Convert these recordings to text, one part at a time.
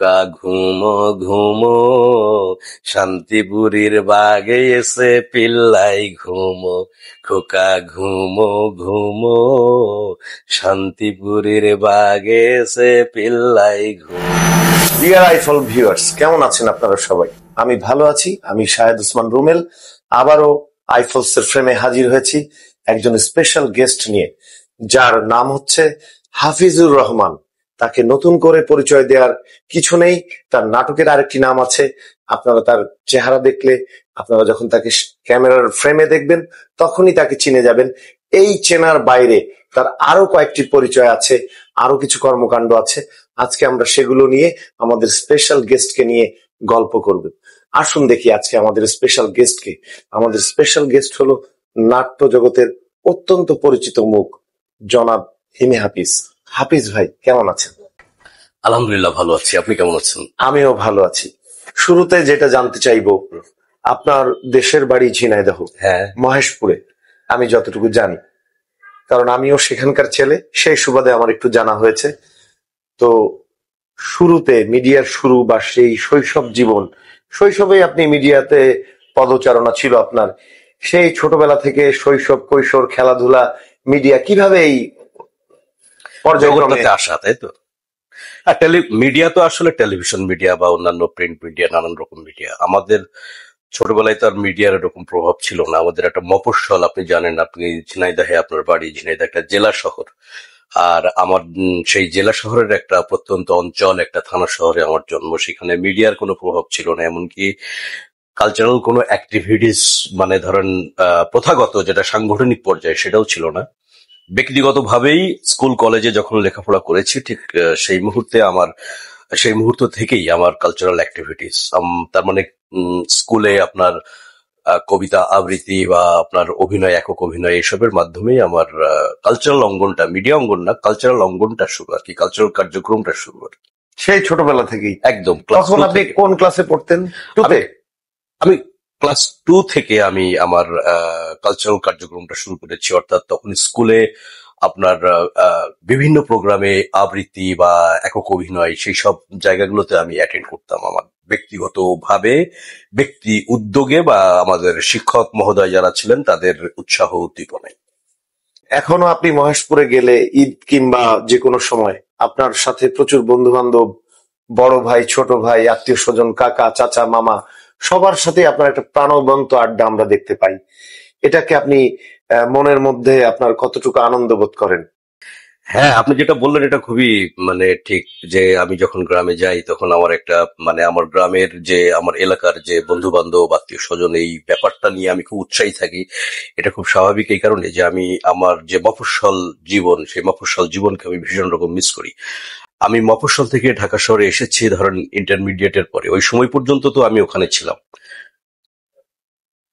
খোকা ঘুমো ঘুমো, শান্তিপুরীর বাগে এসে পিল্লাই ঘুমো। খোকা ঘুমো ঘুমো, শান্তিপুরীর বাগে এসে পিল্লাই ঘুমো। ডিয়ার আইফল ভিউয়ার্স, কেমন আছেন আপনারা সবাই? আমি ভালো আছি। আমি শাহেদ ওসমান রুমেল আবারও আইফলস এর ফ্রেমে হাজির হয়েছি একজন স্পেশাল গেস্ট নিয়ে, যার নাম হচ্ছে হাফিজুর রহমান। তাকে নতুন করে পরিচয় দেওয়ার কিছু নেই। তার নাটকের আরেকটি নাম আছে। আপনারা তার চেহারা দেখলে, আপনারা যখন তাকে ক্যামেরার ফ্রেমে দেখবেন তখনই তাকে চিনে যাবেন। এই চেনার বাইরে তার আরো কয়েকটি পরিচয় আছে, আরো কিছু কর্মকাণ্ড আছে। আজকে আমরা সেগুলো নিয়ে আমাদের স্পেশাল গেস্টকে নিয়ে গল্প করব। আসুন দেখি আজকে আমাদের স্পেশাল গেস্টকে। আমাদের স্পেশাল গেস্ট হলো নাট্য জগতের অত্যন্ত পরিচিত মুখ, জনাব হিমি হাফিজ। হাফিজ ভাই, কেমন আছেন? আলহামদুলিল্লাহ, ভালো আছি। আপনি কেমন আছেন? আমিও ভালো আছি। শুরুতে যেটা জানতে চাইবো, আপনার দেশের বাড়ি ঝিনাইদহ, হ্যাঁ, মহেশপুরে, আমি যতটুকু জানি, কারণ আমিও সেখানকার ছেলে, সেই সুবাদে আমার একটু জানা হয়েছে। তো শুরুতে মিডিয়ার শুরু বা সেই শৈশব জীবন, শৈশবে আপনি মিডিয়াতে পদচারণা ছিল আপনার, সেই ছোটবেলা থেকে শৈশব কৈশোর খেলাধুলা মিডিয়া কিভাবে এই পর্যায়ক্রমে জগৎটাতে আসা, তাই তো? আর মিডিয়া তো আসলে টেলিভিশন মিডিয়া বা অন্যান্য প্রিন্ট মিডিয়া, নানান রকম মিডিয়া। আমাদের ছোটবেলায় তো আর মিডিয়ার এরকম প্রভাব ছিল না। আমাদের একটা মফস্বল, আপনি জানেন, আপনি ঝিনাইদহে, আপনার বাড়ি ঝিনাইদহ একটা জেলা শহর। আর আমার সেই জেলা শহরের একটা প্রত্যন্ত অঞ্চল, একটা থানা শহরে আমার জন্ম। সেখানে মিডিয়ার কোনো প্রভাব ছিল না, এমনকি কালচারাল কোনো অ্যাক্টিভিটিস, মানে ধরেন প্রথাগত যেটা সাংগঠনিক পর্যায়ে, সেটাও ছিল না। ব্যক্তিগতভাবেই স্কুল কলেজে যখন লেখাপড়া করেছি, ঠিক সেই মুহূর্ত থেকেই আমার কালচারাল অ্যাক্টিভিটিস, তার মানে স্কুলে আপনার কবিতা আবৃত্তি বা আপনার অভিনয়, একক অভিনয়, এসবের মাধ্যমেই আমার কালচারাল অঙ্গনটা, মিডিয়া অঙ্গন না, কালচারাল অঙ্গনটা শুরু আর কি, কালচারাল কার্যক্রমটা শুরু আর কি। সেই ছোটবেলা থেকেই? একদম। তখন আপনি কোন ক্লাসে পড়তেন? আমি ক্লাস 2 থেকে আমি আমার কালচারাল কার্যক্রমটা শুরু করেছি। অর্থাৎ তখন স্কুলে আপনার বিভিন্ন প্রোগ্রামে আবৃত্তি বা একক অভিনয়, সেই সব জায়গাগুলোতে আমি অ্যাটেন্ড করতাম আমার ব্যক্তিগতভাবে, ব্যক্তি উদ্যোগে, বা আমাদের শিক্ষক মহোদয় যারা ছিলেন তাদের উৎসাহ উদ্দীপনায়। এখনো আপনি মহেশপুরে গেলে ঈদ কিংবা যে কোনো সময় আপনার সাথে প্রচুর বন্ধু বান্ধব, বড় ভাই, ছোট ভাই, আত্মীয় স্বজন, কাকা, চাচা, মামা, সবার সাথে আপনার একটা প্রাণবন্ত আড্ডা আমরা দেখতে পাই। এটাকে আপনি মনের মধ্যে আপনার কতটুকু আনন্দ বোধ করেন? হ্যাঁ, আপনি যেটা বললেন এটা খুবই মানে ঠিক, যে আমি যখন গ্রামে যাই তখন আমার একটা, মানে আমার গ্রামের যে, আমার এলাকার যে বন্ধু বান্ধব, আত্মীয় স্বজন, এই ব্যাপারটা নিয়ে আমি খুব উৎসাহী থাকি। এটা খুব স্বাভাবিক এই কারণে যে আমি আমার যে মফস্বল জীবন, সেই মফস্বল জীবনকে আমি ভীষণ রকম মিস করি। আমি মফস্বল থেকে ঢাকা শহরে এসেছি ধরেন ইন্টারমিডিয়েটের পরে। ওই সময় পর্যন্ত তো আমি ওখানে ছিলাম।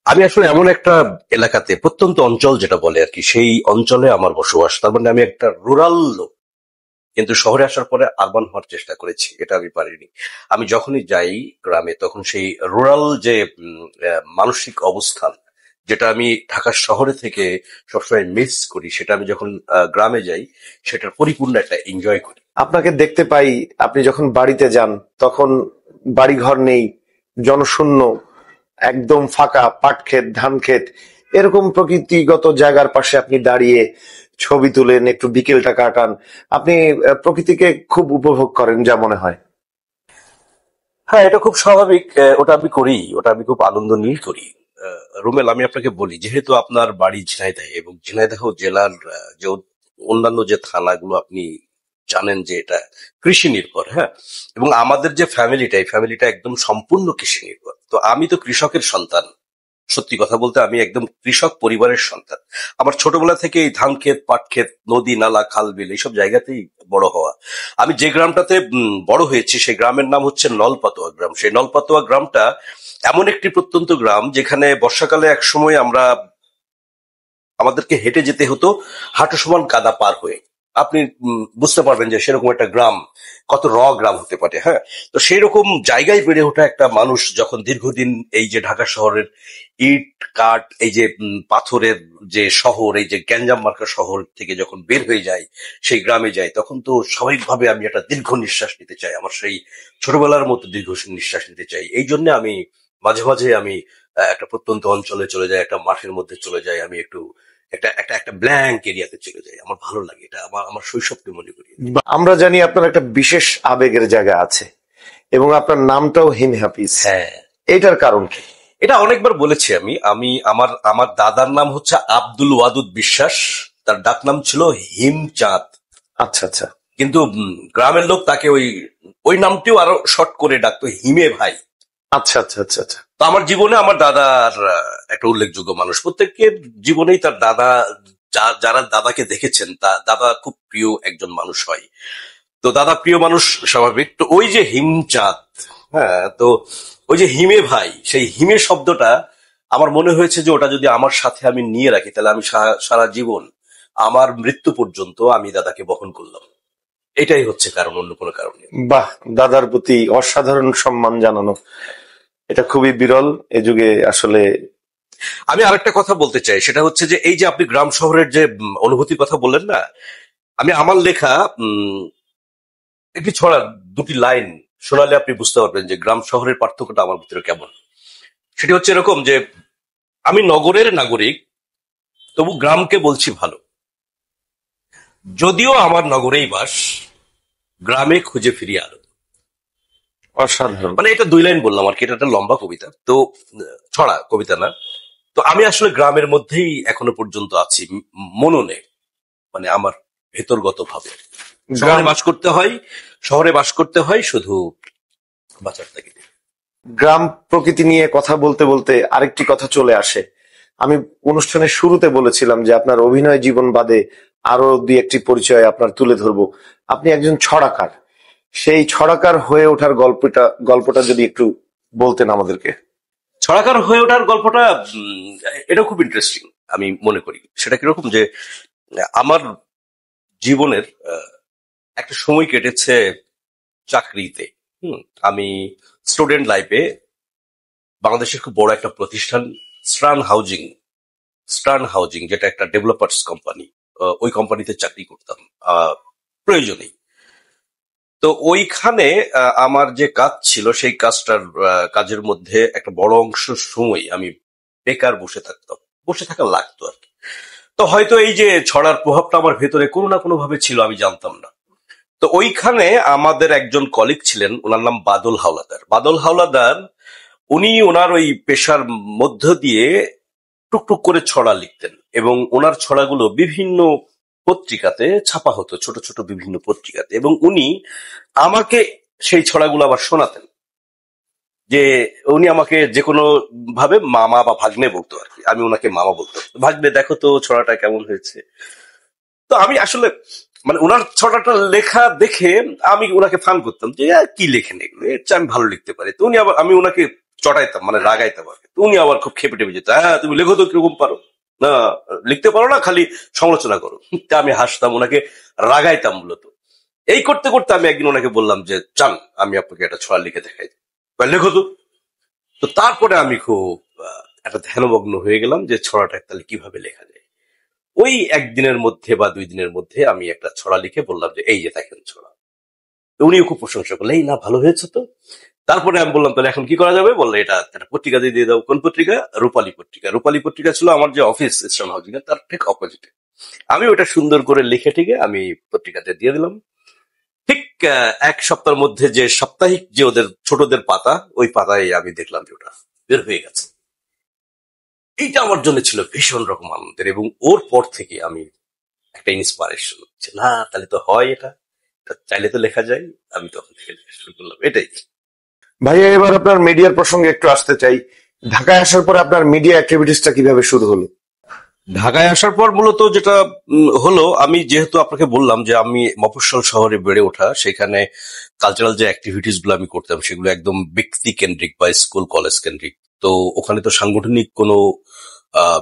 আমি আসলে এমন একটা এলাকাতে, প্রত্যন্ত অঞ্চল যেটা বলে আর কি, সেই অঞ্চলে আমার বসবাস। তার মানে আমি একটা রুরাল লোক, কিন্তু শহরে আসার পরে আরবান হওয়ার চেষ্টা করেছি, এটা আমি পারিনি। আমি যখনই যাই গ্রামে, তখন সেই রুরাল যে মানসিক অবস্থান, যেটা আমি ঢাকা শহরে থেকে সবসময় মিস করি, সেটা আমি যখন গ্রামে যাই সেটার পরিপূর্ণ একটা এনজয় করি। আপনাকে দেখতে পাই, আপনি যখন বাড়িতে যান তখন বাড়িঘর নেই, জনশূন্য, একদম ফাঁকা, পাট ক্ষেত, ধান ক্ষেত, এরকম প্রকৃতিগত জায়গার পাশে আপনি দাঁড়িয়ে ছবি তুলেন, একটু বিকেলটা কাটান। আপনি প্রকৃতিকে খুব উপভোগ করেন যা মনে হয়। হ্যাঁ, এটা খুব স্বাভাবিক। ওটা আমি করি, ওটা আমি খুব আনন্দ নিয়ে করি। রুমেল, আমি আপনাকে বলি, যেহেতু আপনার বাড়ি ঝিনাইদহ এবং ঝিনাইদহ জেলার যে অন্যান্য যে থানাগুলো আপনি জানেন যে এটা কৃষি নির্ভর, হ্যাঁ, এবং আমাদের যে ফ্যামিলিটা, এই ফ্যামিলিটা একদম সম্পূর্ণ কৃষি নির্ভর। তো আমি তো কৃষকের সন্তান। সত্যি কথা বলতে আমি একদম কৃষক পরিবারের সন্তান। আমার ছোটবেলা থেকে এই ধান ক্ষেত, পাট ক্ষেত, নদী নালা, খাল বিল, এইসব জায়গাতেই বড় হওয়া। আমি যে গ্রামটাতে বড় হয়েছি, সেই গ্রামের নাম হচ্ছে নলপাতোয়া গ্রাম। সেই নলপাতোয়া গ্রামটা এমন একটি প্রত্যন্ত গ্রাম যেখানে বর্ষাকালে এক সময় আমাদেরকে হেঁটে যেতে হতো হাঁটু সমান কাদা পার হয়ে। আপনি বুঝতে পারবেন যে সেরকম একটা গ্রাম কত গ্রাম হতে পারে। হ্যাঁ, তো সেই রকম জায়গায় বেড়ে ওঠা একটা মানুষ যখন দীর্ঘদিন এই যে ঢাকা শহরের ইট কাঠ, এই যে পাথরের যে শহর, এই যে গ্যাঞ্জাম মার্কা শহর থেকে যখন বের হয়ে যায়, সেই গ্রামে যায়, তখন তো স্বাভাবিকভাবে আমি একটা দীর্ঘ নিঃশ্বাস নিতে চাই। আমার সেই ছোটবেলার মতো দীর্ঘ নিঃশ্বাস নিতে চাই। এই জন্য আমি মাঝে মাঝে আমি একটা প্রত্যন্ত অঞ্চলে চলে যাই, একটা মাঠের মধ্যে চলে যাই, আমি একটু একটা একটা একটা ব্ল্যাঙ্ক এরিয়াতে চলে যাই। আমার ভালো লাগে, এটা আমার আমার শৈশবকে মনে করি। আমরা জানি আপনার একটা বিশেষ আবেগের জায়গা আছে এবং আপনার নামটাও হিম হাফিজ। হ্যাঁ, এটার কারণ কি? এটা অনেকবার বলেছি আমি। আমি আমার আমার দাদার নাম হচ্ছে আব্দুল ওয়াদুদ বিশ্বাস, তার ডাক নাম ছিল হিমচাঁদ। আচ্ছা আচ্ছা কিন্তু গ্রামের লোক তাকে ওই ওই নামটিও আরো শর্ট করে ডাকতো হিমে ভাই। আচ্ছা আচ্ছা আচ্ছা আচ্ছা তো আমার জীবনে আমার দাদার একটা উল্লেখযোগ্য মানুষ। প্রত্যেকের জীবনেই তার দাদা, যারা দাদাকে দেখেছেন, তা দাদা খুব প্রিয় একজন মানুষ হয়। তো দাদা প্রিয় মানুষ স্বাভাবিক। তো ওই যে হিমচাঁদ, হ্যাঁ, তো ওই যে হিমে ভাই, সেই হিমে শব্দটা আমার মনে হয়েছে যে ওটা যদি আমার সাথে আমি নিয়ে রাখি, তাহলে আমি সারা জীবন, আমার মৃত্যু পর্যন্ত আমি দাদাকে বহন করলাম। এটাই হচ্ছে কারণ, অন্য কোনো কারণ নেই। বাহ, দাদার প্রতি অসাধারণ সম্মান জানানো, এটা খুবই বিরল এ যুগে আসলে। আমি আরেকটা কথা বলতে চাই, সেটা হচ্ছে যে এই যে আপনি গ্রাম শহরের যে অনুভূতির কথা বললেন না, আমি আমার লেখা একটি ছড়া, দুটি লাইন শোনালে আপনি বুঝতে পারবেন যে গ্রাম শহরের পার্থক্যটা আমার ভিতরে কেমন। সেটি হচ্ছে এরকম যে আমি নগরের নাগরিক, তবু গ্রামকে বলছি ভালো। যদিও আমার নগরেই বাস, গ্রামে খুঁজে ফিরি আলো। অসাধারণ। মানে এটা দুই লাইন বললাম আর কি, এটা একটা লম্বা কবিতা তো, ছড়া, কবিতা না। তো আমি আসলে গ্রামের মধ্যেই এখনো পর্যন্ত আছি মননে, মানে আমার ভেতরগত ভাবে। শহরে বাস করতে হয়, শহরে বাস করতে হয় শুধু বাঁচার তাগিদে। গ্রাম প্রকৃতি নিয়ে কথা বলতে বলতে আরেকটি কথা চলে আসে। আমি অনুষ্ঠানের শুরুতে বলেছিলাম যে আপনার অভিনয় জীবন বাদে আরো দুই একটি পরিচয় আপনার তুলে ধরবো। আপনি একজন ছড়াকার, সেই ছড়াকার হয়ে ওঠার গল্পটা যদি একটু বলতেন আমাদেরকে। ছড়াকার হয়ে ওঠার গল্পটা এটা খুব ইন্টারেস্টিং আমি মনে করি। সেটা কিরকম যে আমার জীবনের একটা সময় কেটেছে চাকরিতে। আমি স্টুডেন্ট লাইফে বাংলাদেশের খুব বড় একটা প্রতিষ্ঠান স্টার্ন হাউজিং, যেটা একটা ডেভেলপার্স কোম্পানি, ওই কোম্পানিতে চাকরি করতাম প্রয়োজনেই। তো ওইখানে আমার যে কাজ ছিল, সেই কাজের মধ্যে একটা বড় অংশ সময় আমি বেকার বসে থাকা লাগতো আর কি। তো হয়তো এই যে ছড়ার প্রভাবটা আমার ভেতরে কোনো না কোনো ভাবে ছিল, আমি জানতাম না। তো ওইখানে আমাদের একজন কলিগ ছিলেন, ওনার নাম বাদল হাওলাদার। উনি ওনার ওই পেশার মধ্য দিয়ে টুকটুক করে ছড়া লিখতেন এবং ওনার ছড়াগুলো বিভিন্ন পত্রিকাতে ছাপা হতো, ছোট ছোট বিভিন্ন পত্রিকাতে, এবং উনি আমাকে সেই ছড়াগুলো আবার শোনাতেন। যে উনি আমাকে যে কোনো ভাবে মামা বা ভাগ্নে বলতো আর কি, আমি ওনাকে মামা বলতাম। ভাগ্নে দেখো তো ছড়াটা কেমন হয়েছে। তো আমি আসলে মানে ওনার ছড়াটা লেখা দেখে আমি ওনাকে ফান করতাম যে কি লেখেন এগুলো, এর চেয়ে আমি ভালো লিখতে পারি। তো উনি আবার, আমি ওনাকে চটাইতাম, মানে রাগাইতাম আর কি। তো উনি আবার খুব খেপে টেপে যেত, হ্যাঁ তুমি লেখো তো কিরকম পারো, না লিখতে পারো না, খালি সমালোচনা করো। তা আমি হাসতাম, ওনাকে রাগাইতাম মূলত। এই করতে করতে আমি একদিন ওনাকে বললাম যে চান আমি আপনাকে একটা ছড়া লিখে দেখাই, লেখো তো। তো তারপরে আমি খুব একটা ধ্যানমগ্ন হয়ে গেলাম যে ছড়াটা তাহলে কিভাবে লেখা যায়। ওই একদিনের মধ্যে বা 2 দিনের মধ্যে আমি একটা ছড়া লিখে বললাম যে এই যে দেখেন ছড়া। তো উনিও খুব প্রশংসা করলেন, এই না ভালো হয়েছে তো। তারপরে আমি বললাম তাহলে এখন কি করা যাবে, বললে এটা একটা পত্রিকা দিয়ে দাও। কোন পত্রিকা? রূপালী পত্রিকা ছিল আমার যে অফিস স্টেশন হাউজিং এর, তার ঠিক অপোজিটে। আমি ওটা সুন্দর করে লিখে টিকে আমি পত্রিকাতে দিয়ে দিলাম। ঠিক 1 সপ্তাহের মধ্যে যে সাপ্তাহিক যে ওদের ছোটদের পাতা, ওই পাতায় আমি দেখলাম যে ওটা বের হয়ে গেছে। এইটা আমার জন্য ছিল ভীষণ রকম আনন্দের, এবং ওর পর থেকে আমি একটা ইন্সপিরেশন হচ্ছে, না তাহলে তো হয়, এটা চাইলে তো লেখা যায়। আমি তখন থেকে লেখা শুরু করলাম। এটাই। ভাইয়া, এবার আপনার মিডিয়ার প্রসঙ্গে একটু আসতে চাই। ঢাকায় আসার পর আপনার মিডিয়া অ্যাক্টিভিটিসটা কিভাবে শুরু হলো? ঢাকায় আসার পর মূলত যেটা হলো, আমি যেহেতু আপনাকে বললাম যে আমি মফস্বল শহরে বেড়ে ওঠা, সেখানে কালচারাল যে অ্যাক্টিভিটিস গুলো আমি করতাম সেগুলো একদম ব্যক্তি কেন্দ্রিক বা স্কুল কলেজ কেন্দ্রিক। তো ওখানে তো সাংগঠনিক কোনো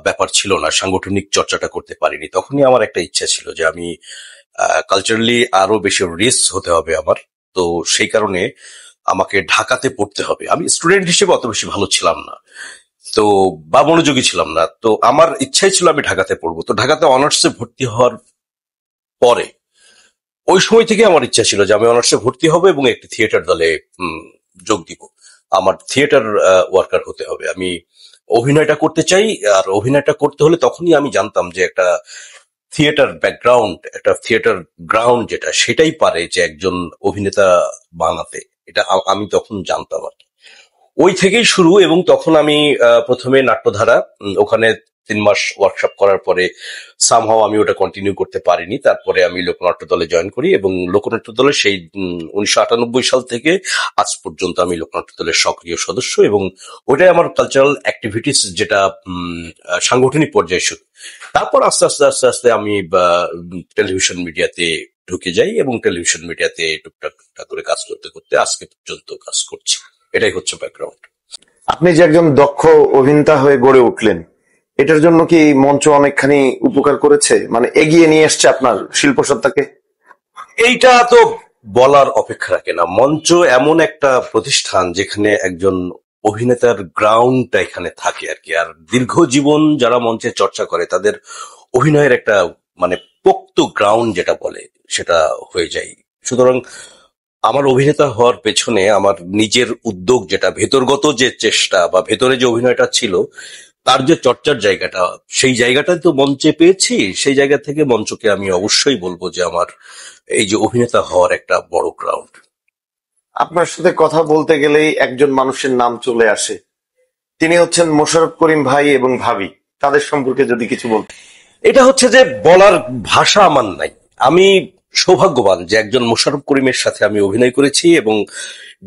ব্যাপার ছিল না, সাংগঠনিক চর্চাটা করতে পারিনি। তখনই আমার একটা ইচ্ছা ছিল যে আমি কালচারালি আরো বেশি রিচ হতে হবে আমার। তো সেই কারণে আমাকে ঢাকাতে পড়তে হবে। আমি স্টুডেন্ট হিসেবে অত বেশি ভালো ছিলাম না, তো বা মনোযোগী ছিলাম না। তো আমার ইচ্ছাই ছিল আমি ঢাকাতে পড়বো। তো ঢাকাতে অনার্সে ভর্তি হওয়ার পরে ওই সময় থেকে আমার ইচ্ছা ছিল যে আমি অনার্সে ভর্তি হব এবং একটি থিয়েটার দলে যোগ দিব। আমার থিয়েটার ওয়ার্কার হতে হবে। আমি অভিনয়টা করতে চাই। আর অভিনয়টা করতে হলে তখনই আমি জানতাম যে একটা থিয়েটার ব্যাকগ্রাউন্ড, একটা থিয়েটার গ্রাউন্ড যেটা, সেটাই পারে যে একজন অভিনেতা বানাতে। এটা আমি তখন জানতাম আর কি। ওই থেকেই শুরু। এবং তখন আমি প্রথমে নাট্যধারা, ওখানে 3 মাস ওয়ার্কশপ করার পরে সামহাও আমি ওটা কন্টিনিউ করতে পারিনি। তারপরে আমি লোকনাট্য দলে জয়েন করি এবং লোকনাট্য দলে সেই 1998 সাল থেকে আজ পর্যন্ত আমি লোকনাট্য দলের সক্রিয় সদস্য। এবং ওটাই আমার কালচারাল অ্যাক্টিভিটিস, যেটা সাংগঠনিক পর্যায়ে শুরু। তারপর আস্তে আস্তে আস্তে আস্তে আমি টেলিভিশন মিডিয়াতে ঢুকে যাই এবং টেলিভিশন মিডিয়াতে টুকটাক টুকটাক করে কাজ করতে করতে আজকে পর্যন্ত কাজ করছি। এটাই হচ্ছে ব্যাকগ্রাউন্ড। আপনি যে একজন দক্ষ অভিনেতা হয়ে গড়ে উঠলেন, এটার জন্য কি মঞ্চ অনেকখানি উপকার করেছে, মানে এগিয়ে নিয়ে এসছে আপনার শিল্পসত্তাকে? এইটা তো বলার অপেক্ষা রাখে না। মঞ্চ এমন একটা প্রতিষ্ঠান যেখানে একজন অভিনেতার গ্রাউন্ডটা এখানে থাকে আর কি। আর দীর্ঘ জীবন যারা মঞ্চে চর্চা করে তাদের অভিনয়ের একটা মানে পোক্ত গ্রাউন্ড যেটা বলে, সেটা হয়ে যায়। সুতরাং আমার অভিনেতা হওয়ার পেছনে আমার নিজের উদ্যোগ, যেটা ভেতরগত যে চেষ্টা বা ভেতরে যে অভিনয়টা ছিল, তার যে চর্চার জায়গাটা, সেই জায়গাটাই তো মঞ্চে পেয়েছি। সেই জায়গা থেকে মঞ্চকে আমি অবশ্যই বলবো যে আমার এই যে অভিনেতা হওয়ার একটা বড় গ্রাউন্ড। আপনার সাথে কথা বলতে গেলেই একজন মানুষের নাম চলে আসে, তিনি হচ্ছেন মোশাররফ করিম ভাই এবং ভাবি। তাদের সম্পর্কে যদি কিছু বলতেন। এটা হচ্ছে যে বলার ভাষা আমার নাই। আমি সৌভাগ্যবান যে একজন মোশাররফ করিমের সাথে আমি অভিনয় করেছি এবং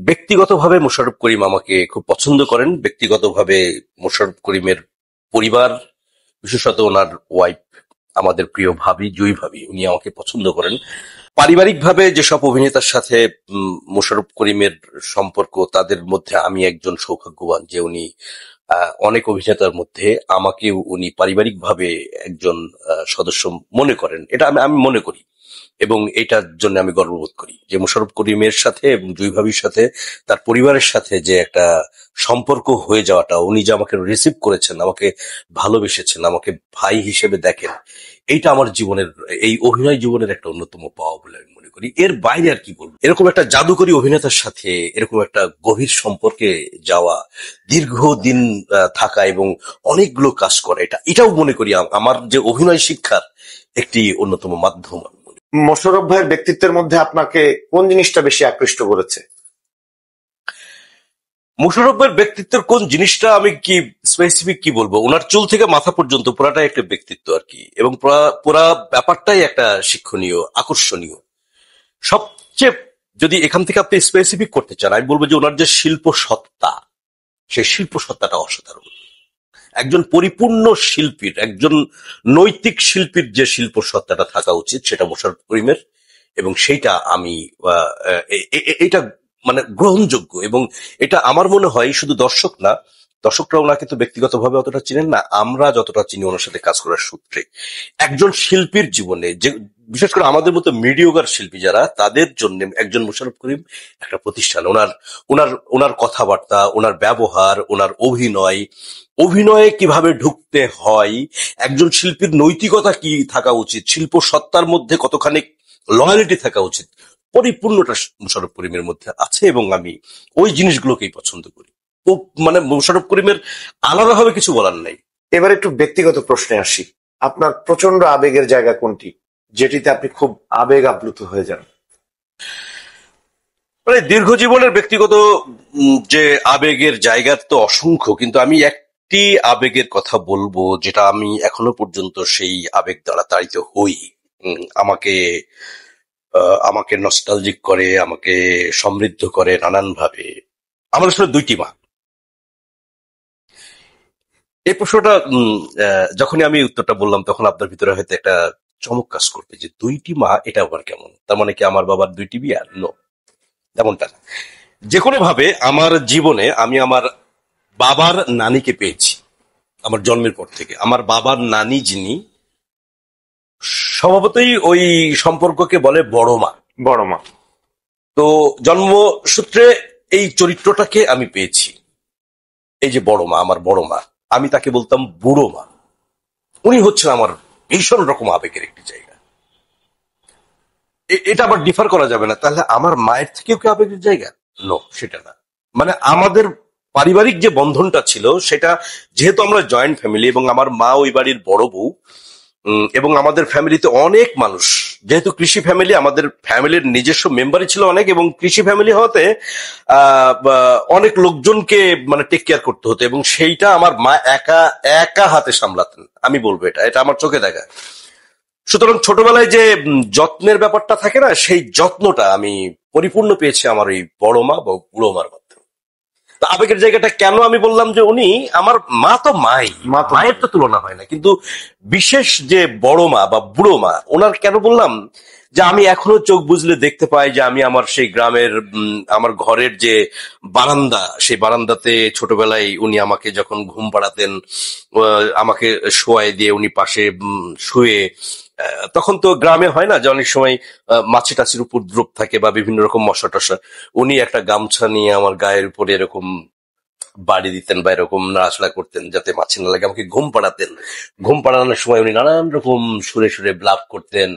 ব্যক্তিগতভাবে মোশাররফ করিম আমাকে খুব পছন্দ করেন। ব্যক্তিগতভাবে মোশাররফ করিমের পরিবার, বিশেষত ওনার ওয়াইফ, আমাদের প্রিয় ভাবি, জুই ভাবি, উনি আমাকে পছন্দ করেন। পারিবারিকভাবে যেসব অভিনেতার সাথে মোশাররফ করিমের সম্পর্ক, তাদের মধ্যে আমি একজন সৌভাগ্যবান যে উনি অনেক অভিনেতার মধ্যে আমাকেও উনি পারিবারিকভাবে একজন সদস্য মনে করেন। এটা আমি আমি মনে করি এবং এটার জন্য আমি গর্ববোধ করি যে মোশাররফ করিমের সাথে এবং জুই ভাবির সাথে, তার পরিবারের সাথে যে একটা সম্পর্ক হয়ে যাওয়াটা, উনি যে আমাকে রিসিভ করেছেন, আমাকে ভালোবেসেছেন, আমাকে ভাই হিসেবে দেখেন, এইটা আমার জীবনের, এই অভিনয় জীবনের একটা অন্যতম পাওয়া বলে আমি মনে করি। এর বাইরে আর কি বলবো, এরকম একটা জাদুকরী অভিনেতার সাথে এরকম একটা গভীর সম্পর্কে যাওয়া, দীর্ঘদিন থাকা এবং অনেকগুলো কাজ করা, এটাও মনে করি আমার যে অভিনয় শিক্ষার একটি অন্যতম মাধ্যম। মোশাররফ ভাইয়ের ব্যক্তিত্বের মধ্যে আপনাকে কোন জিনিসটা বেশি আকৃষ্ট করেছে? মোশাররফের ব্যক্তিত্বের কোন জিনিসটা আমি কি স্পেসিফিক কি বলবো, ওনার চুল থেকে মাথা পর্যন্ত পুরাটাই একটা ব্যক্তিত্ব আর কি। এবং পুরা ব্যাপারটাই একটা শিক্ষণীয়, আকর্ষণীয়। সবচেয়ে যদি এখান থেকে আপনি স্পেসিফিক করতে চান, আমি বলবো যে ওনার যে শিল্প সত্তা, সেই শিল্প সত্তাটা অসাধারণ। একজন পরিপূর্ণ শিল্পীর, একজন নৈতিক শিল্পীর যে শিল্প সত্তাটা থাকা উচিত, সেটা মোশাররফ করিমের। এবং সেইটা আমি এটা মানে গ্রহণযোগ্য। এবং এটা আমার মনে হয় শুধু দর্শক না, দর্শকরা ওনাকে তো ব্যক্তিগতভাবে অতটা চিনেন না, আমরা যতটা চিনি ওনার সাথে কাজ করার সূত্রে। একজন শিল্পীর জীবনে যে, বিশেষ করে আমাদের মতো মিডিওগার শিল্পী যারা, তাদের জন্য একজন মোশাররফ করিম একটা প্রতিষ্ঠান। ওনার ওনার ওনার কথাবার্তা, ওনার ব্যবহার, ওনার অভিনয়, অভিনয়ে কিভাবে ঢুকতে হয়, একজন শিল্পীর নৈতিকতা কি থাকা উচিত, শিল্প সত্তার মধ্যে কতখানি লয়ালিটি থাকা উচিত, পরিপূর্ণটা মোশাররফ করিমের মধ্যে আছে। এবং আমি ওই জিনিসগুলোকেই পছন্দ করি। ও মানে মোশাররফ করিমের আলাদাভাবে কিছু বলার নাই। এবার একটু ব্যক্তিগত প্রশ্নে আসি। আপনার প্রচন্ড আবেগের জায়গা কোনটি, যেটিতে আপনি খুব আবেগ আপ্লুত হয়ে যান? মানে দীর্ঘ জীবনের ব্যক্তিগত যে আবেগের জায়গা তো অসংখ্য, কিন্তু আমি একটি আবেগের কথা বলবো যেটা আমি এখনো পর্যন্ত সেই আবেগ দ্বারা তাড়িত হই। আমাকে আমাকে নস্টালজিক করে, আমাকে সমৃদ্ধ করে নানান ভাবে। আমার আসলে 2টি মা। এই প্রশ্নটা যখনই আমি উত্তরটা বললাম, তখন আপনার ভিতরে হয়তো একটা চমক কাজ করবে যে 2টি মা, এটা আবার কেমন? তার মানে কি আমার বাবার 2টি বিয়া? নো, তেমনটা না। যে কোনো ভাবে আমার জীবনে আমি আমার বাবার নানিকে পেয়েছি। আমার জন্মের পর থেকে আমার বাবার নানি যিনি, স্বভাবতই ওই সম্পর্ককে বলে বড় মা। বড় মা। তো জন্মসূত্রে এই চরিত্রটাকে আমি পেয়েছি। এই যে বড় মা, আমার বড় মা, আমি তাকে বলতাম বুড়ো মা। উনি হচ্ছেন আমার ভীষণ রকম আবেগের একটি জায়গা। এটা আবার ডিফার করা যাবে না, তাহলে আমার মায়ের থেকেও কি আবেগের জায়গা? নো, সেটা না। মানে আমাদের পারিবারিক যে বন্ধনটা ছিল সেটা, যেহেতু আমরা জয়েন্ট ফ্যামিলি এবং আমার মা ওই বাড়ির বড় বউ, এবং আমাদের ফ্যামিলিতে অনেক মানুষ, যেহেতু কৃষি ফ্যামিলি, আমাদের ফ্যামিলির নিজস্ব মেম্বারই ছিল অনেক, এবং কৃষি ফ্যামিলি হতে অনেক লোকজনকে মানে টেক কেয়ার করতে হতো, এবং সেইটা আমার মা একা একা হাতে সামলাতেন। আমি বলবো এটা এটা আমার চোখে দেখা। সুতরাং ছোটবেলায় যে যত্নের ব্যাপারটা থাকে না, সেই যত্নটা আমি পরিপূর্ণ পেয়েছি আমার ওই বড় মা বা বুড়ো মার মাধ্যমে। তো আবেগের জায়গাটা কেন আমি বললাম যে উনি আমার মা, তো মায়ের তো তুলনা হয় না, কিন্তু বিশেষ যে বড় মা বা বুড়ো মা, ওনার কেন বললাম যে আমি এখনো চোখ বুঝলে দেখতে পাই যে আমি আমার সেই গ্রামের আমার ঘরের যে বারান্দা, সেই বারান্দাতে ছোটবেলায় উনি আমাকে যখন ঘুম পাড়াতেন, আমাকে শোয়াই দিয়ে উনি পাশে শুয়ে, তখন তো গ্রামে হয় না যে অনেক সময় মাছি টাছির উপদ্রব থাকে বা বিভিন্ন রকম মশা টশা, উনি একটা গামছা নিয়ে আমার গায়ের উপরে এরকম বাড়ি দিতেন বা এরকম নাড়াচাড়া করতেন যাতে মাছি না লাগে, আমাকে ঘুম পাড়াতেন। ঘুম পাড়ানোর সময় উনি নানান রকম সুরে সুরে ব্লাপ করতেন,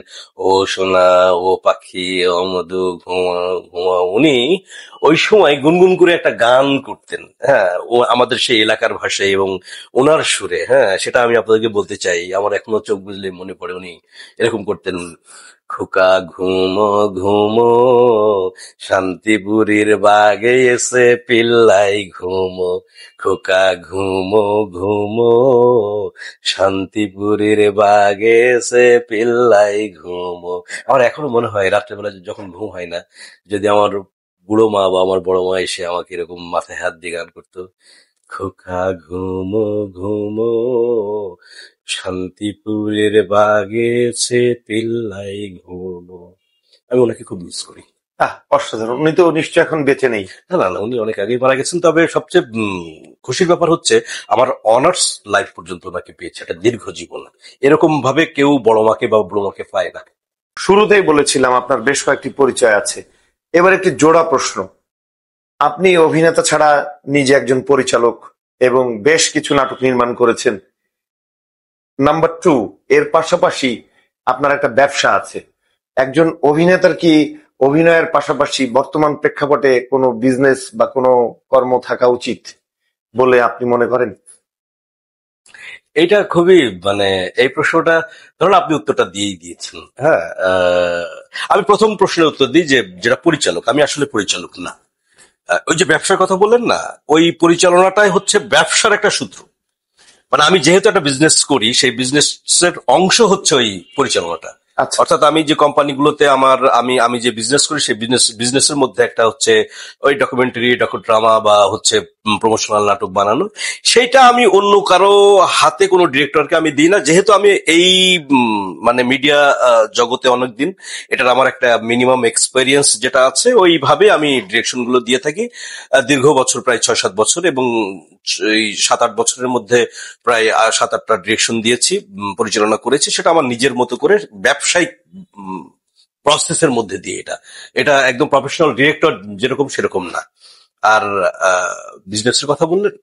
ও সোনা, ও পাখি, ও মধু, ঘুমা ঘুমা। উনি ওই সময় গুনগুন করে একটা গান করতেন, হ্যাঁ, ও আমাদের সেই এলাকার ভাষায় এবং ওনার সুরে। হ্যাঁ, সেটা আমি আপনাদেরকে বলতে চাই, আমার এখনো চোখ বুঝলে মনে পড়ে উনি এরকম করতেন, খোকা ঘুমো ঘুমো, শান্তিপুরীর বাগে এসে পিল্লাই ঘুমো, খোকা ঘুমো ঘুমো, শান্তিপুরীর বাগে এসে পিল্লাই ঘুমো। আমার এখনো মনে হয় রাত্রেবেলা যখন ঘুম হয় না, যদি আমার বুড়ো মা বা আমার বড় মা এসে আমাকে এরকম মাথায় হাত দিয়ে গান করতো, খোকা ঘুমো ঘুমো, শান্তিপুরের বাগেছে পিল্লাই ঘুমো। আমি ওনাকে খুব মিস করি। অসাধারণ। উনি তো নিশ্চয় এখন বেঁচে নেই। না না না, উনি অনেক আগেই মারা গেছেন। তবে সবচেয়ে খুশির ব্যাপার হচ্ছে আমার অনার্স লাইফ পর্যন্ত ওনাকে পেয়েছে, একটা দীর্ঘ জীবন। এরকম ভাবে কেউ বড় মাকে বা বুড়ো মাকে পায় না। শুরুতেই বলেছিলাম আপনার বেশ কয়েকটি পরিচয় আছে। এবার একটি জোড়া প্রশ্ন। আপনি অভিনেতা ছাড়া নিজে একজন পরিচালক এবং বেশ কিছু নাটক নির্মাণ করেছেন। নাম্বার 2, এর পাশাপাশি আপনার একটা ব্যবসা আছে। একজন অভিনেতার কি অভিনয়ের পাশাপাশি বর্তমান প্রেক্ষাপটে কোনো বিজনেস বা কোনো কর্ম থাকা উচিত বলে আপনি মনে করেন? এইটা খুবই মানে এই প্রশ্নটা ধরুন আপনি উত্তরটা দিয়েই দিয়েছেন। হ্যাঁ, আমি প্রথম প্রশ্নের উত্তর দিই যে যেটা পরিচালক, আমি আসলে পরিচালক না। ওই যে ব্যবসার কথা বললেন না, ওই পরিচালনাটাই হচ্ছে ব্যবসার একটা সূত্র। মানে আমি যেহেতু একটা বিজনেস করি, সেই বিজনেসের অংশ হচ্ছে ওই পরিচালনাটা। আচ্ছা। অর্থাৎ আমি যে কোম্পানিগুলোতে আমি আমি যে বিজনেস করি, সেই বিজনেসের মধ্যে একটা হচ্ছে ওই ডকুমেন্টারি, ড্রামা বা হচ্ছে প্রমোশনাল নাটক বানানো। সেইটা আমি অন্য কারো হাতে কোনো ডিরেক্টরকে আমি দিই না, যেহেতু আমি এই মানে মিডিয়া জগতে অনেকদিন, এটার আমার একটা মিনিমাম এক্সপেরিয়েন্স যেটা আছে, ওইভাবে আমি ডিরেকশন গুলো দিয়ে থাকি দীর্ঘ বছর, প্রায় 6-7 বছর, এবং এই 7-8 বছরের মধ্যে প্রায় 7-8টা ডিরেকশন দিয়েছি, পরিচালনা করেছি, সেটা আমার নিজের মতো করে ব্যবসায়িক প্রসেসের মধ্যে দিয়ে। এটা এটা একদম প্রফেশনাল ডিরেক্টর যেরকম সেরকম না। আর বিজনেসের কথা বললেন,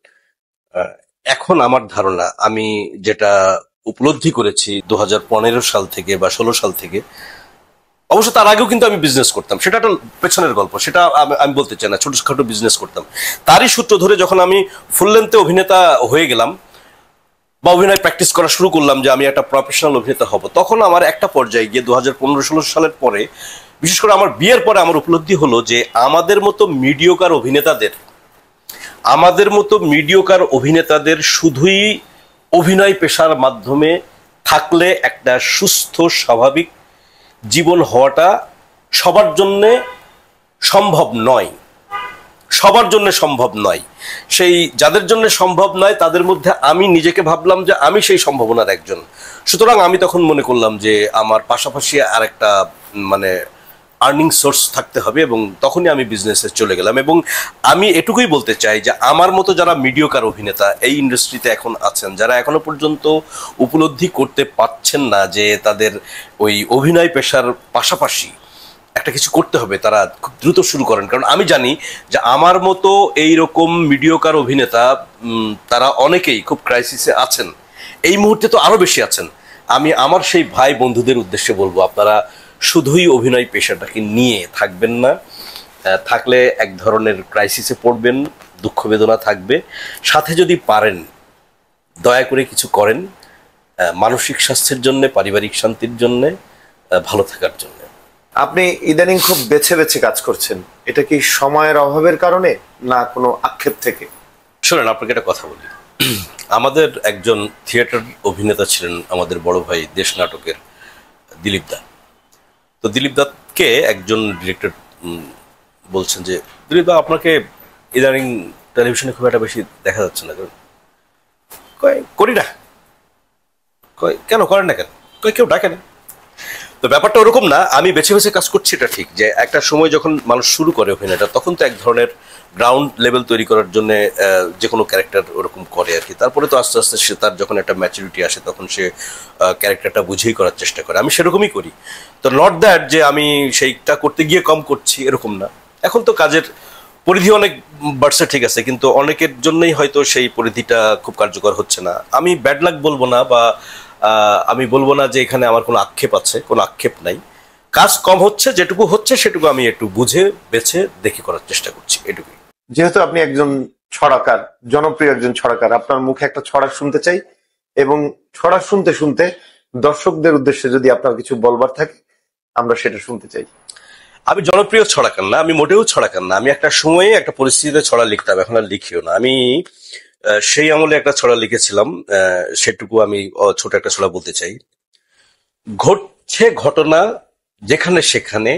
এখন আমার ধারণা, আমি যেটা উপলব্ধি করেছি 2015 সাল থেকে বা 16 সাল থেকে, অবশ্য তার আগেও কিন্তু আমি বিজনেস করতাম, সেটা একটা পেছনের গল্প, সেটা আমি বলতে চাই না, ছোটখাটো বিজনেস করতাম। তারই সূত্র ধরে যখন আমি ফুল লেন্থে অভিনেতা হয়ে গেলাম বা অভিনয় প্র্যাকটিস করা শুরু করলাম যে আমি একটা প্রফেশনাল অভিনেতা হব, তখন আমার একটা পর্যায়ে গিয়ে 2015-16 সালের পরে, বিশেষ করে আমার বিয়ের পরে, আমার উপলব্ধি হলো যে আমাদের মতো মিডিওকার অভিনেতাদের শুধুই অভিনয় পেশার মাধ্যমে থাকলে একটা সুস্থ স্বাভাবিক জীবন হওয়াটা সবার জন্য সম্ভব নয়। সবার জন্য সম্ভব নয়। সেই যাদের জন্য সম্ভব নয়, তাদের মধ্যে আমি নিজেকে ভাবলাম যে আমি সেই সম্ভাবনার একজন। সুতরাং আমি তখন মনে করলাম যে আমার পাশাপাশি আর একটা মানে আর্নিং সোর্স থাকতে হবে, এবং তখনই আমি বিজনেসে চলে গেলাম। এবং আমি এটুকুই বলতে চাই যে আমার মতো যারা মিডিওকার অভিনেতা এই ইন্ডাস্ট্রিতে এখন আছেন, যারা এখনো পর্যন্ত উপলব্ধি করতে পারছেন না যে তাদের ওই অভিনয় পেশার পাশাপাশি একটা কিছু করতে হবে, তারা খুব দ্রুত শুরু করেন। কারণ আমি জানি যে আমার মতো এইরকম মিডিওকার অভিনেতা তারা অনেকেই খুব ক্রাইসিসে আছেন, এই মুহূর্তে তো আরো বেশি আছেন। আমি আমার সেই ভাই বন্ধুদের উদ্দেশ্যে বলবো, আপনারা শুধুই অভিনয় পেশাটাকে নিয়ে থাকবেন না। থাকলে এক ধরনের ক্রাইসিসে পড়বেন, দুঃখ বেদনা থাকবে। সাথে যদি পারেন দয়া করে কিছু করেন মানসিক স্বাস্থ্যের জন্য, পারিবারিক শান্তির জন্য, ভালো থাকার জন্য। আপনি ইদানিং খুব বেছে বেছে কাজ করছেন, এটা কি সময়ের অভাবের কারণে না কোনো আক্ষেপ থেকে? শোনেন, আপনাকে একটা কথা বলি। আমাদের একজন থিয়েটার অভিনেতা ছিলেন, আমাদের বড় ভাই, দেশ নাটকের দিলীপ দা। তো দিলীপ দাকে একজন ডিরেক্টর বলছেন যে, দিলীপ দা আপনাকে ইদানিং টেলিভিশনে খুব একটা বেশি দেখা যাচ্ছে না। করি না। কেন করেন না কেন? কেউ ডাকে না। তো ব্যাপারটা ওরকম না, আমি বেছে বেছে কাজ করছি এটা ঠিক, যে একটা সময় যখন মানুষ শুরু করে অভিনয়টা তখন তো এক ধরনের গ্রাউন্ড লেভেল তৈরি করার জন্য যে কোনো ক্যারেক্টার ওরকম করে আর কি। তারপরে তো আস্তে আস্তে সে তার যখন একটা ম্যাচুরিটি আসে তখন সে ক্যারেক্টারটা বুঝেই করার চেষ্টা করে। আমি সেরকমই করি। তো নট দ্যাট যে আমি সেইটা করতে গিয়ে কম করছি, এরকম না। এখন তো কাজের পরিধি অনেক বাড়ছে, ঠিক আছে, কিন্তু অনেকের জন্যই হয়তো সেই পরিধিটা খুব কার্যকর হচ্ছে না। আমি ব্যাড লাক বলবো না, বা আমি বলবো না যে এখানে আমার কোনো আক্ষেপ আছে, কোনো আক্ষেপ নাই। কাজ কম হচ্ছে, যেটুকু হচ্ছে সেটুকু আমি একটু বুঝে বেছে দেখে করার চেষ্টা করছি, এটুকুই। যেহেতু আপনি একজন ছড়াকার, জনপ্রিয় একজন ছড়াকার, আপনার মুখে একটা ছড়া শুনতে চাই, এবং ছড়া শুনতে শুনতে দর্শকদের উদ্দেশ্যে যদি আপনার কিছু বলবার থাকে আমরা সেটা শুনতে চাই। আমি জনপ্রিয় ছড়াকার না, আমি মোটেও ছড়াকার না। আমি একটা সময়ে একটা পরিস্থিতিতে ছড়া লিখতাম, এখন আর লিখিও না। আমি সেই আমলে একটা ছড়া লিখেছিলাম, সেটুকু আমি ছোট একটা ছড়া বলতে চাই। ঘটছে ঘটনা যেখানে সেখানে,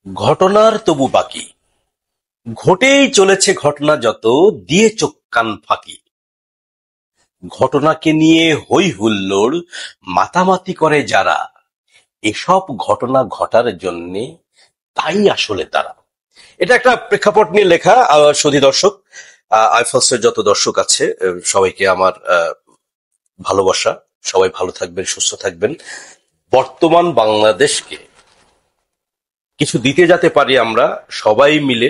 ঘটনার তবু বাকি, ঘটেই চলেছে ঘটনা যত, দিয়ে চোখ কান ফাঁকি। ঘটনাকে নিয়ে হই হুল্লোড় মাতামাতি করে যারা, এসব ঘটনা ঘটার জন্যে তাই আসলে তারা। এটা একটা প্রেক্ষাপট নিয়ে লেখা। সুধী দর্শক, আইফলসের যত দর্শক আছে সবাইকে আমার ভালোবাসা। সবাই ভালো থাকবেন, সুস্থ থাকবেন। বর্তমান বাংলাদেশকে কিছু দিতে যাতে পারি আমরা সবাই মিলে,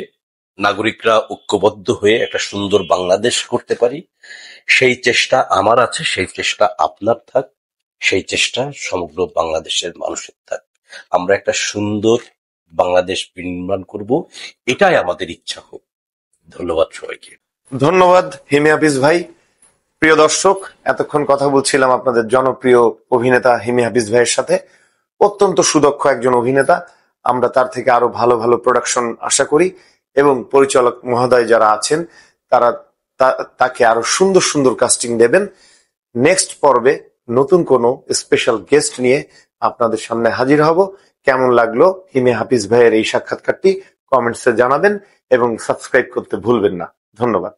নাগরিকরা ঐক্যবদ্ধ হয়ে একটা সুন্দর বাংলাদেশ করতে পারি, সেই চেষ্টা আমার আছে, সেই চেষ্টা আপনার থাক, সেই চেষ্টা সমগ্র বাংলাদেশের মানুষের থাক। আমরা একটা সুন্দর বাংলাদেশ নির্মাণ করব, এটাই আমাদের ইচ্ছা হোক। ধন্যবাদ সবাইকে। ধন্যবাদ হিমি হাফিজ ভাই। প্রিয় দর্শক, এতক্ষণ কথা বলছিলাম আপনাদের জনপ্রিয় অভিনেতা হিমি হাফিজ ভাইয়ের সাথে। অত্যন্ত সুদক্ষ একজন অভিনেতা, আমরা তার থেকে আরো ভালো ভালো প্রোডাকশন আশা করি, এবং পরিচালক মহোদয় যারা আছেন তারা তাকে আরো সুন্দর সুন্দর কাস্টিং দেবেন। নেক্সট পর্বে নতুন কোনো স্পেশাল গেস্ট নিয়ে আপনাদের সামনে হাজির হব। কেমন লাগলো হিমি হাফিজ ভাইয়ের এই সাক্ষাৎকারটি কমেন্টসে জানাবেন, এবং সাবস্ক্রাইব করতে ভুলবেন না। ধন্যবাদ।